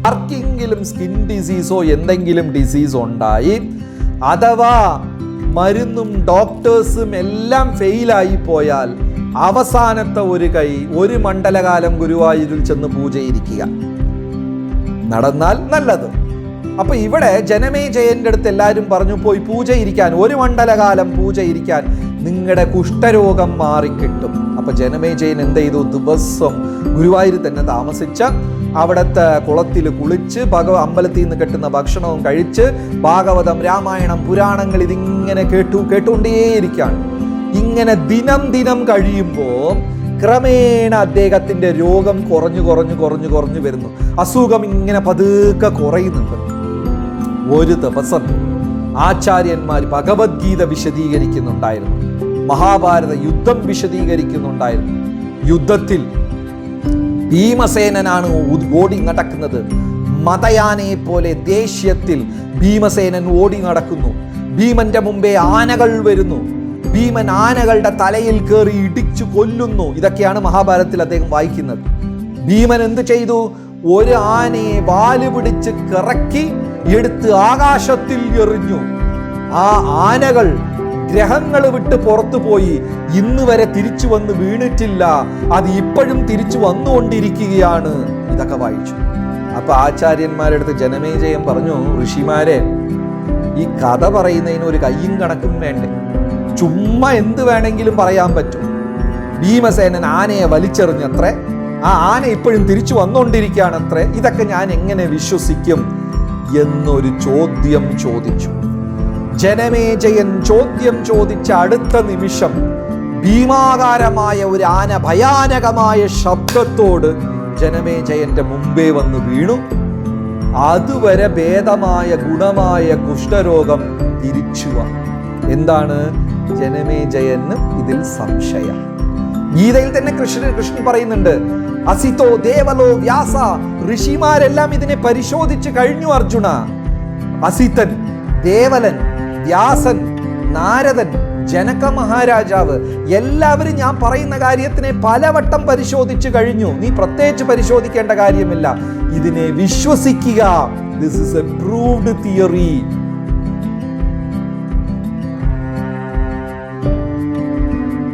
ആർക്കെങ്കിലും സ്കിൻ ഡിസീസോ എന്തെങ്കിലും ഡിസീസ് ഉണ്ടായി, അഥവാ മരുന്നും ഡോക്ടേഴ്സും എല്ലാം ഫെയിലായി പോയാൽ അവസാനത്തെ ഒരു മണ്ഡലകാലം ഗുരുവായൂരിൽ ചെന്ന് പൂജയിരിക്കുക, നടന്നാൽ നല്ലത്. അപ്പൊ ഇവിടെ ജനമേജയന്റെ അടുത്ത് എല്ലാവരും പറഞ്ഞു, പോയി പൂജയിരിക്കാൻ, ഒരു മണ്ഡലകാലം പൂജയിരിക്കാൻ, നിങ്ങളുടെ കുഷ്ഠരോഗം മാറിക്കിട്ടും. അപ്പൊ ജനമേജയൻ എന്ത് ചെയ്തു? ദിവസം ഗുരുവായൂർ തന്നെ താമസിച്ച അവിടുത്തെ കുളത്തിൽ കുളിച്ച് അമ്പലത്തിൽ നിന്ന് കിട്ടുന്ന ഭക്ഷണവും കഴിച്ച് ഭാഗവതം, രാമായണം, പുരാണങ്ങൾ ഇതിങ്ങനെ കേട്ടുകൊണ്ടേയിരിക്കുകയാണ്. ഇങ്ങനെ ദിനം കഴിയുമ്പോൾ ക്രമേണ അദ്ദേഹത്തിന്റെ രോഗം കുറഞ്ഞു വരുന്നു. അസുഖം ഇങ്ങനെ പതുക്കെ കുറയുന്നുണ്ട്. ഒരു ദിവസം ആചാര്യന്മാർ ഭഗവത്ഗീത വിശദീകരിക്കുന്നുണ്ടായിരുന്നു, മഹാഭാരത യുദ്ധം വിശദീകരിക്കുന്നുണ്ടായിരുന്നു. യുദ്ധത്തിൽ ഭീമസേനനാണ് ഓടി നടക്കുന്നത്. മതയാനയെ പോലെ ദേഷ്യത്തിൽ ഭീമസേനൻ ഓടി നടക്കുന്നു. ഭീമന്റെ മുമ്പേ ആനകൾ വരുന്നു. ഭീമൻ ആനകളുടെ തലയിൽ കയറി ഇടിച്ചു കൊല്ലുന്നു. ഇതൊക്കെയാണ് മഹാഭാരതത്തിൽ അദ്ദേഹം വായിക്കുന്നത്. ഭീമൻ എന്ത് ചെയ്തു? ഒരു ആനയെ വാല് പിടിച്ച് കറക്കി എടുത്ത് ആകാശത്തിൽ എറിഞ്ഞു. ആ ആനകൾ ഗ്രഹങ്ങൾ വിട്ട് പുറത്തു പോയി, ഇന്ന് വരെ തിരിച്ചു വന്ന് വീണിട്ടില്ല. അത് ഇപ്പോഴും തിരിച്ചു വന്നുകൊണ്ടിരിക്കുകയാണ്. ഇതൊക്കെ വായിച്ചു. അപ്പൊ ആചാര്യന്മാരെടുത്ത് ജനമേജയം പറഞ്ഞു, ഋഷിമാരെ, ഈ കഥ പറയുന്നതിന് ഒരു കയ്യും കണക്കും വേണ്ടേ? ചുമ്മാ എന്ത് വേണമെങ്കിലും പറയാൻ പറ്റും. ഭീമസേനൻ ആനയെ വലിച്ചെറിഞ്ഞത്രേ, ആ ആന ഇപ്പോഴും തിരിച്ചു വന്നുകൊണ്ടിരിക്കുകയാണത്രേ, ഇതൊക്കെ ഞാൻ എങ്ങനെ വിശ്വസിക്കും എന്നൊരു ചോദ്യം ചോദിച്ചു. ജനമേജയൻ ചോദ്യം ചോദിച്ച അടുത്ത നിമിഷം ഭീമാകാരമായ ഒരു ആന ഭയാനകമായ ശബ്ദത്തോട് ജനമേജയന്റെ മുമ്പേ വന്ന് വീണു. അതുവരെ ഭേദമായ ഗുണമായ കുഷ്ഠരോഗം തിരിച്ചു വന്നു. എന്താണ്? ജനമേജയന് ഇതിൽ സംശയം. ഗീതയിൽ തന്നെ കൃഷ്ണൻ പറയുന്നുണ്ട്, അസിതോ ദേവലോ വ്യാസ, ഋഷിമാരെല്ലാം ഇതിനെ പരിശോധിച്ച് കഴിഞ്ഞു അർജുന. അസിതൻ, ദേവലൻ, വ്യാസൻ, നാരദൻ, ജനക മഹാരാജാവ് എല്ലാവരും ഞാൻ പറയുന്ന കാര്യത്തിനെ പലവട്ടം പരിശോധിച്ചു കഴിഞ്ഞു. നീ പ്രത്യേകിച്ച് പരിശോധിക്കേണ്ട കാര്യമില്ല, ഇതിനെ വിശ്വസിക്കുക. This is A proved theory.